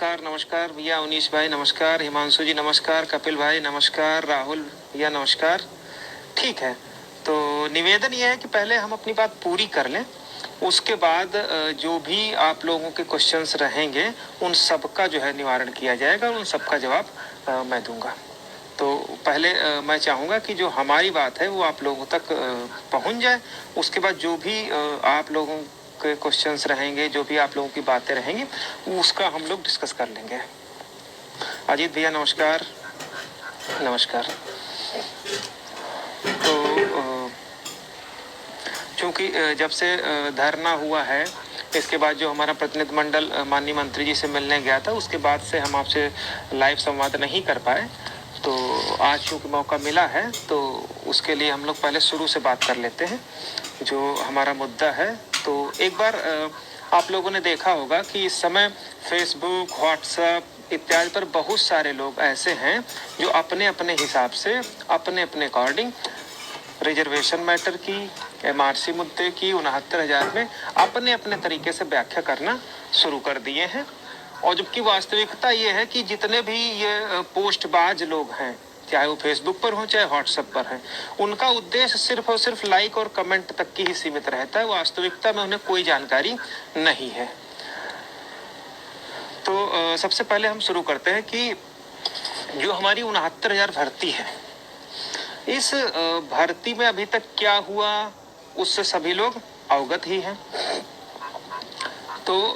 नमस्कार नमस्कार भैया, उनीश भाई नमस्कार, हिमांशु जी नमस्कार, कपिल भाई नमस्कार, राहुल भैया नमस्कार। ठीक है, तो निवेदन यह है कि पहले हम अपनी बात पूरी कर लें, उसके बाद जो भी आप लोगों के क्वेश्चंस रहेंगे उन सब का जो है निवारण किया जाएगा और उन सब का जवाब मैं दूंगा। तो पहले मैं चाहूँगा कि जो हमारी बात है वो आप लोगों तक पहुँच जाए। उसके बाद जो भी आप लोगों के क्वेश्चंस रहेंगे, जो भी आप लोगों की बातें रहेंगी, उसका हम लोग डिस्कस कर लेंगे। अजीत भैया नमस्कार। नमस्कार। तो चूंकि जब से धरना हुआ है, इसके बाद जो हमारा प्रतिनिधि मंडल माननीय मंत्री जी से मिलने गया था, उसके बाद से हम आपसे लाइव संवाद नहीं कर पाए। तो आज चूंकि मौका मिला है तो उसके लिए हम लोग पहले शुरू से बात कर लेते हैं जो हमारा मुद्दा है। तो एक बार आप लोगों ने देखा होगा कि इस समय फेसबुक, व्हाट्सएप इत्यादि पर बहुत सारे लोग ऐसे हैं जो अपने अपने हिसाब से, अपने अपने अकॉर्डिंग रिजर्वेशन मैटर की, एमआरसी मुद्दे की, 69,000 में अपने अपने तरीके से व्याख्या करना शुरू कर दिए हैं। और जबकि वास्तविकता ये है कि जितने भी ये पोस्टबाज लोग हैं, चाहे वो फेसबुक पर हो चाहे व्हाट्सएप पर हैं, उनका उद्देश्य सिर्फ और सिर्फ लाइक और कमेंट तक की ही सीमित रहता है। वास्तविकता में उन्हें कोई जानकारी नहीं है। तो सबसे पहले हम शुरू करते हैं कि जो हमारी 69,000 भर्ती है, इस भर्ती में अभी तक क्या हुआ उससे सभी लोग अवगत ही हैं। तो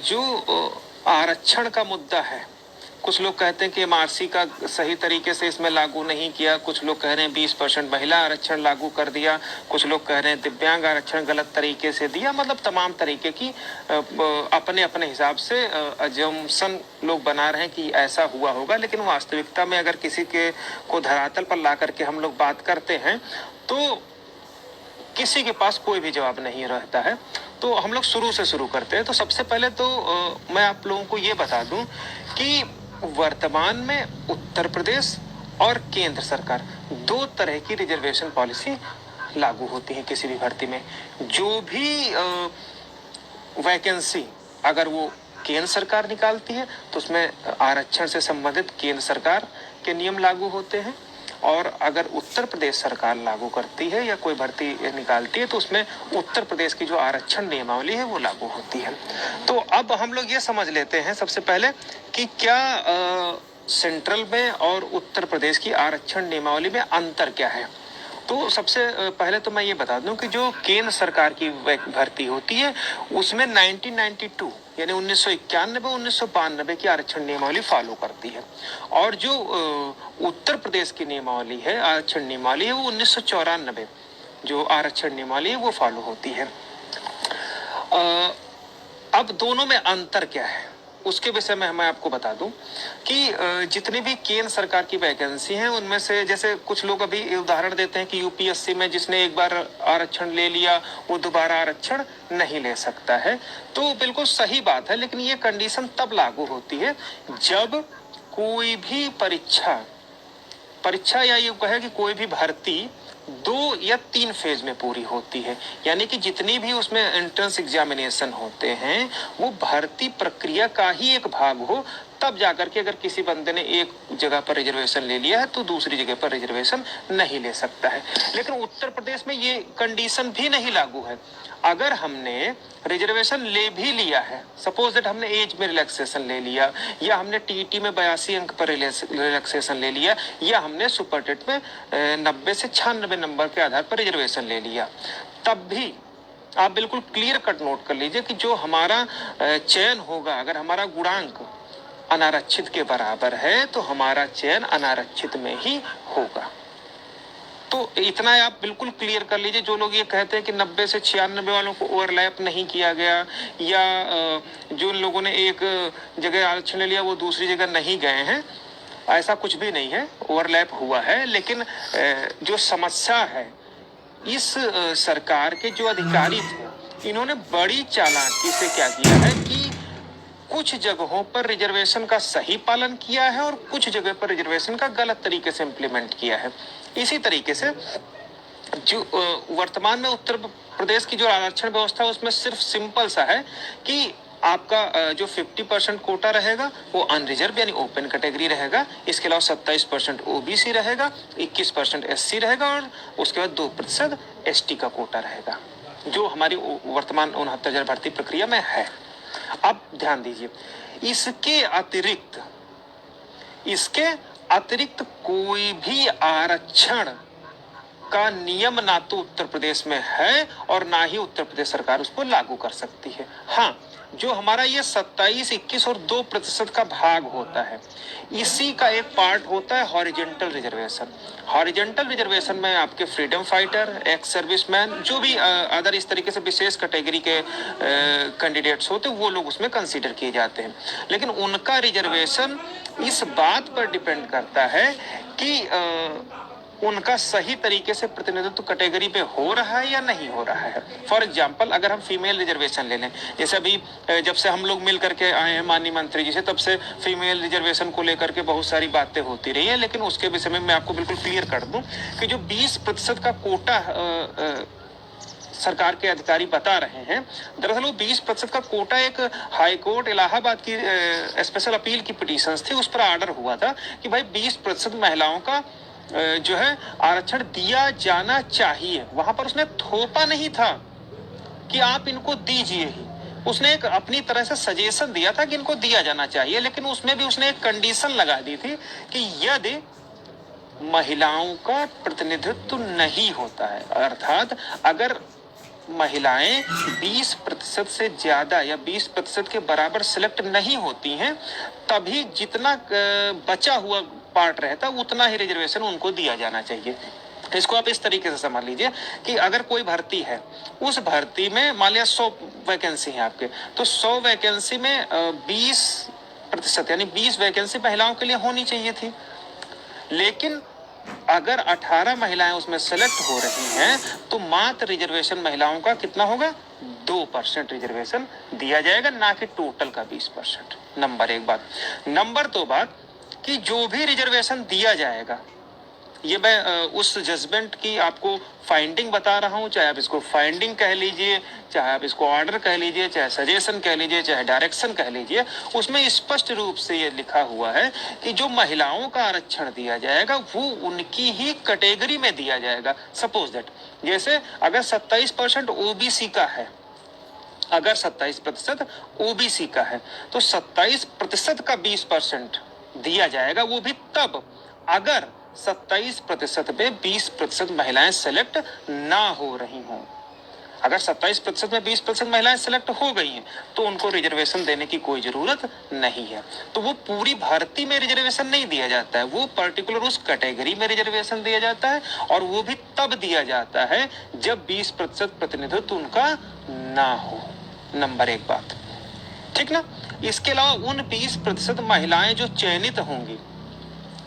जो आरक्षण का मुद्दा है, कुछ लोग कहते हैं कि एमआरसी का सही तरीके से इसमें लागू नहीं किया, कुछ लोग कह रहे हैं 20% महिला आरक्षण लागू कर दिया, कुछ लोग कह रहे हैं दिव्यांग आरक्षण गलत तरीके से दिया। मतलब तमाम तरीके की अपने अपने हिसाब से अजम्पशन लोग बना रहे हैं कि ऐसा हुआ होगा। लेकिन वास्तविकता में अगर किसी के को धरातल पर ला करके हम लोग बात करते हैं तो किसी के पास कोई भी जवाब नहीं रहता है। तो हम लोग शुरू से शुरू करते हैं। तो सबसे पहले तो मैं आप लोगों को ये बता दूं कि वर्तमान में उत्तर प्रदेश और केंद्र सरकार दो तरह की रिजर्वेशन पॉलिसी लागू होती है किसी भी भर्ती में। जो भी वैकेंसी अगर वो केंद्र सरकार निकालती है तो उसमें आरक्षण से संबंधित केंद्र सरकार के नियम लागू होते हैं, और अगर उत्तर प्रदेश सरकार लागू करती है या कोई भर्ती निकालती है तो उसमें उत्तर प्रदेश की जो आरक्षण नियमावली है वो लागू होती है। तो अब हम लोग ये समझ लेते हैं सबसे पहले कि क्या सेंट्रल में और उत्तर प्रदेश की आरक्षण नियमावली में अंतर क्या है। तो सबसे पहले तो मैं ये बता दूं कि जो केंद्र सरकार की भर्ती होती है उसमें 1992 यानी 1991-1992 की आरक्षण नियमावली फॉलो करती है, और जो उत्तर प्रदेश की नियमावली है, आरक्षण नियमावली है, वो 1994 जो आरक्षण नियमावली है वो फॉलो होती है। अब दोनों में अंतर क्या है उसके विषय में मैं आपको बता दूं कि जितनी भी केंद्र सरकार की वैकेंसी हैं उनमें से, जैसे कुछ लोग अभी उदाहरण देते हैं कि यूपीएससी में जिसने एक बार आरक्षण ले लिया वो दोबारा आरक्षण नहीं ले सकता है। तो बिल्कुल सही बात है, लेकिन ये कंडीशन तब लागू होती है जब कोई भी परीक्षा या ये कहे कि कोई भी भर्ती 2 या 3 फेज में पूरी होती है। यानी कि जितनी भी उसमें एंट्रेंस एग्जामिनेशन होते हैं वो भर्ती प्रक्रिया का ही एक भाग हो, तब जाकर के अगर किसी बंदे ने एक जगह पर रिजर्वेशन ले लिया है तो दूसरी जगह पर रिजर्वेशन नहीं ले सकता है। लेकिन उत्तर प्रदेश में ये कंडीशन भी नहीं लागू है। अगर हमने रिजर्वेशन ले भी लिया है, सपोज दैट हमने एज में रिलैक्सेशन ले लिया, या हमने टीटी में 82 अंक पर रिलैक्सेशन ले लिया, या हमने सुपरटेट में 90 से 96 नंबर के आधार पर रिजर्वेशन ले लिया, तब भी आप बिल्कुल क्लियर कट नोट कर लीजिए कि जो हमारा चयन होगा, अगर हमारा गुणांक अनारक्षित के बराबर है तो हमारा चयन अनारक्षित में ही होगा। तो इतना आप बिल्कुल क्लियर कर लीजिए। जो लोग ये कहते हैं कि 90 से 96 वालों को ओवरलैप नहीं किया गया, या जो लोगों ने एक जगह आरक्षण ले लिया वो दूसरी जगह नहीं गए हैं, ऐसा कुछ भी नहीं है, ओवरलैप हुआ है। लेकिन जो समस्या है, इस सरकार के जो अधिकारी थे इन्होंने बड़ी चालाकी से क्या किया है कि कुछ जगहों पर रिजर्वेशन का सही पालन किया है और कुछ जगह पर रिजर्वेशन का गलत तरीके से इम्प्लीमेंट किया है। इसी तरीके से जो वर्तमान में उत्तर प्रदेश की जो आरक्षण व्यवस्था है उसमें सिर्फ सिंपल सा है कि आपका जो 50% कोटा रहेगा वो अनरिजर्व यानी ओपन कैटेगरी रहेगा। इसके अलावा 27% ओबीसी रहेगा, 21% एससी रहेगा और उसके बाद 2% एसटी का कोटा रहेगा, जो हमारी वर्तमान 69,000 भर्ती प्रक्रिया में है। अब ध्यान दीजिए, इसके अतिरिक्त कोई भी आरक्षण का नियम ना तो उत्तर प्रदेश में है और ना ही उत्तर प्रदेश सरकार उसको लागू कर सकती है। हाँ, जो हमारा ये 27, 21 और 2% का भाग होता है, इसी का एक पार्ट होता है हॉरिजेंटल रिजर्वेशन। हॉरिजेंटल रिजर्वेशन में आपके फ्रीडम फाइटर, एक्स सर्विसमैन, जो भी अदर इस तरीके से विशेष कैटेगरी के कैंडिडेट्स होते हैं वो लोग उसमें कंसीडर किए जाते हैं। लेकिन उनका रिजर्वेशन इस बात पर डिपेंड करता है कि उनका सही तरीके से प्रतिनिधित्व कैटेगरी पे हो रहा है या नहीं हो रहा है। फॉर एग्जाम्पल, अगर हम फीमेल रिजर्वेशन ले लें, जैसे अभी जब से हम लोग मिल करके आए हैं माननीय मंत्री जी से, तब से फीमेल रिजर्वेशन को लेकर के बहुत सारी बातें होती रही है। लेकिन उसके विषय में मैं आपको बिल्कुल क्लियर कर दूं कि जो 20% का कोटा सरकार के अधिकारी बता रहे हैं, दरअसल वो 20% का कोटा एक हाई कोर्ट इलाहाबाद की स्पेशल अपील की पिटीशन थी, उस पर ऑर्डर हुआ था कि भाई 20% महिलाओं का जो है आरक्षण दिया जाना चाहिए। वहां पर उसने थोपा नहीं था कि आप इनको दीजिए ही, उसने एक अपनी तरह से सजेशन दिया था कि इनको दिया जाना चाहिए। लेकिन उसमें भी उसने एक कंडीशन लगा दी थी कि यदि महिलाओं का प्रतिनिधित्व नहीं होता है, अर्थात अगर महिलाएं 20% से ज्यादा या 20% के बराबर सिलेक्ट नहीं होती हैं, तभी जितना बचा हुआ पार्ट रहता है उतना ही रिजर्वेशन उनको दिया जाना चाहिए। इसको आप इस तरीके से समझ लीजिए कि अगर कोई भर्ती है, उस भर्ती में मान लिया 100 वैकेंसी है आपके, तो 100 वैकेंसी में 20% यानी 20 वैकेंसी महिलाओं के लिए होनी चाहिए थी। लेकिन अगर 18 महिलाएं उसमें सेलेक्ट हो रही हैं, तो मात्र रिजर्वेशन महिलाओं का कितना होगा? 2% रिजर्वेशन दिया जाएगा, ना कि टोटल का 20%। नंबर एक बात। नंबर दो बात कि जो भी रिजर्वेशन दिया जाएगा, ये मैं उस जजमेंट की आपको फाइंडिंग बता रहा हूं, चाहे आप इसको फाइंडिंग कह लीजिए, चाहे आप इसको ऑर्डर कह लीजिए, चाहे सजेशन कह लीजिए, चाहे डायरेक्शन कह लीजिए, उसमें स्पष्ट रूप से ये लिखा हुआ है कि जो महिलाओं का आरक्षण दिया जाएगा वो उनकी ही कैटेगरी में दिया जाएगा। सपोज दैट, जैसे अगर 27% ओबीसी का है, अगर 27% ओबीसी का है, तो 27% का 20% दिया जाएगा, वो भी तब अगर 27% में 20% महिलाएं सेलेक्ट ना हो रही हों। अगर 27% में 20% महिलाएं सेलेक्ट हो गई हैं, तो उनको रिजर्वेशन देने की कोई जरूरत नहीं है। तो वो पूरी भर्ती में रिजर्वेशन नहीं दिया जाता है, वो पर्टिकुलर उस कैटेगरी में रिजर्वेशन दिया जाता है, और वो भी तब दिया जाता है जब 20% प्रतिनिधित्व उनका ना हो। नंबर एक बात, ठीक ना। इसके अलावा उन 20% महिलाएं जो चयनित होंगी,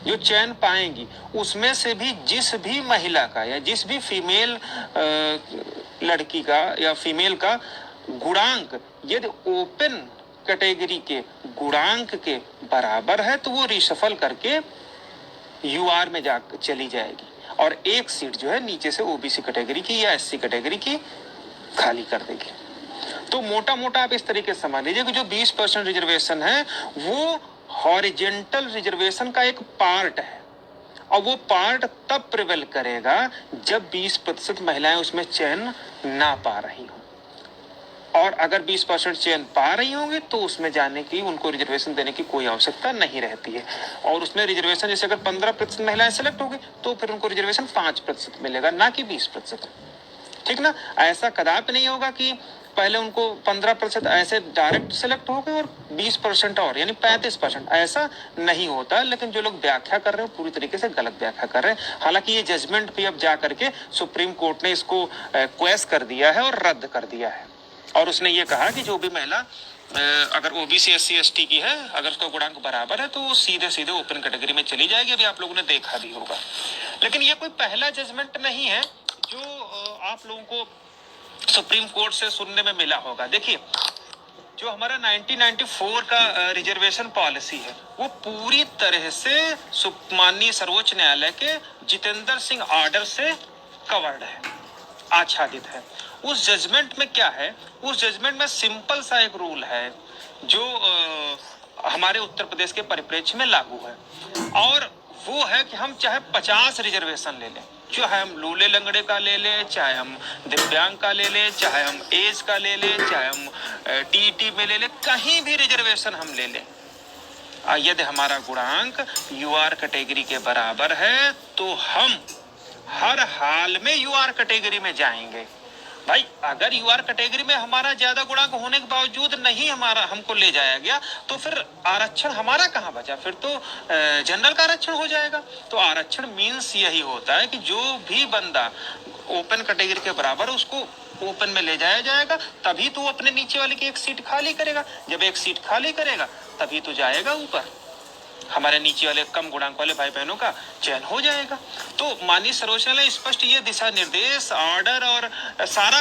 जो चयन पाएंगी, उसमें से भी जिस भी महिला का या जिस भी फीमेल लड़की का या फीमेल का गुणांक यदि ओपन कैटेगरी के गुणांक के बराबर है, तो वो रिशफल करके यूआर में जा चली जाएगी और एक सीट जो है नीचे से ओबीसी कैटेगरी की या एससी कैटेगरी की खाली कर देगी। तो मोटा मोटा आप इस तरीके से समझ लीजिए कि जो 20% रिजर्वेशन है वो हॉरिजेंटल रिजर्वेशन का एक पार्ट है, और वो पार्ट तब प्रिवेल करेगा जब 20% महिलाएं उसमें चयन ना पा रही हों, और अगर 20% चयन पा रही होंगी तो उसमें जाने की, उनको रिजर्वेशन देने की कोई आवश्यकता नहीं रहती है। और उसमें रिजर्वेशन जैसे अगर 15% महिलाएं सेलेक्ट होगी तो फिर उनको रिजर्वेशन 5% मिलेगा, ना कि 20%। ठीक ना। ऐसा कदापि नहीं होगा कि पहले उनको 15% ऐसे डायरेक्ट सेलेक्ट हो गए और 20% और यानी 35%, ऐसा नहीं होता। लेकिन जो लोग व्याख्या कर रहे हैं पूरी तरीके से गलत व्याख्या कर रहे हैं। हालांकि ये जजमेंट भी अब जा करके सुप्रीम कोर्ट ने इसको क्वेश्चन कर दिया है और रद्द कर दिया है, और उसने ये कहा कि जो भी महिला अगर ओबीसी एससी एसटी की है, अगर उसका गुणांक बराबर है, तो वो सीधे सीधे ओपन कैटेगरी में चली जाएगी। अभी आप लोगों ने देखा भी होगा। लेकिन ये कोई पहला जजमेंट नहीं है जो आप लोगों को सुप्रीम कोर्ट से सुनने में मिला होगा। देखिए, जो हमारा 1994 का रिजर्वेशन पॉलिसी है वो पूरी तरह से माननीय सर्वोच्च न्यायालय के जितेंद्र सिंह ऑर्डर से कवर्ड है, आच्छादित है। उस जजमेंट में क्या है, उस जजमेंट में सिंपल सा एक रूल है जो हमारे उत्तर प्रदेश के परिप्रेक्ष्य में लागू है, और वो है कि हम चाहे 50 रिजर्वेशन ले लें, चाहे हम लूले लंगड़े का ले लें, चाहे हम दिव्यांग का ले लें, चाहे हम एज का ले लें, चाहे हम टीईटी में ले लें, कहीं भी रिजर्वेशन हम ले लें, यदि हमारा गुणांक यूआर कैटेगरी के बराबर है तो हम हर हाल में यूआर कैटेगरी में जाएंगे। भाई अगर यूआर कैटेगरी में हमारा ज्यादा गुणांक होने के बावजूद नहीं हमको ले जाया गया, तो फिर आरक्षण हमारा कहाँ बचा, फिर तो जनरल का आरक्षण हो जाएगा। तो आरक्षण मीन्स यही होता है कि जो भी बंदा ओपन कैटेगरी के बराबर, उसको ओपन में ले जाया जाएगा, तभी तो अपने नीचे वाले की एक सीट खाली करेगा। जब एक सीट खाली करेगा तभी तो जाएगा ऊपर, हमारे नीचे वाले कम गुणांक वाले भाई बहनों का चयन हो जाएगा। तो माननीय सर्वोच्च न्यायालय स्पष्ट ये दिशा निर्देश, ऑर्डर और सारा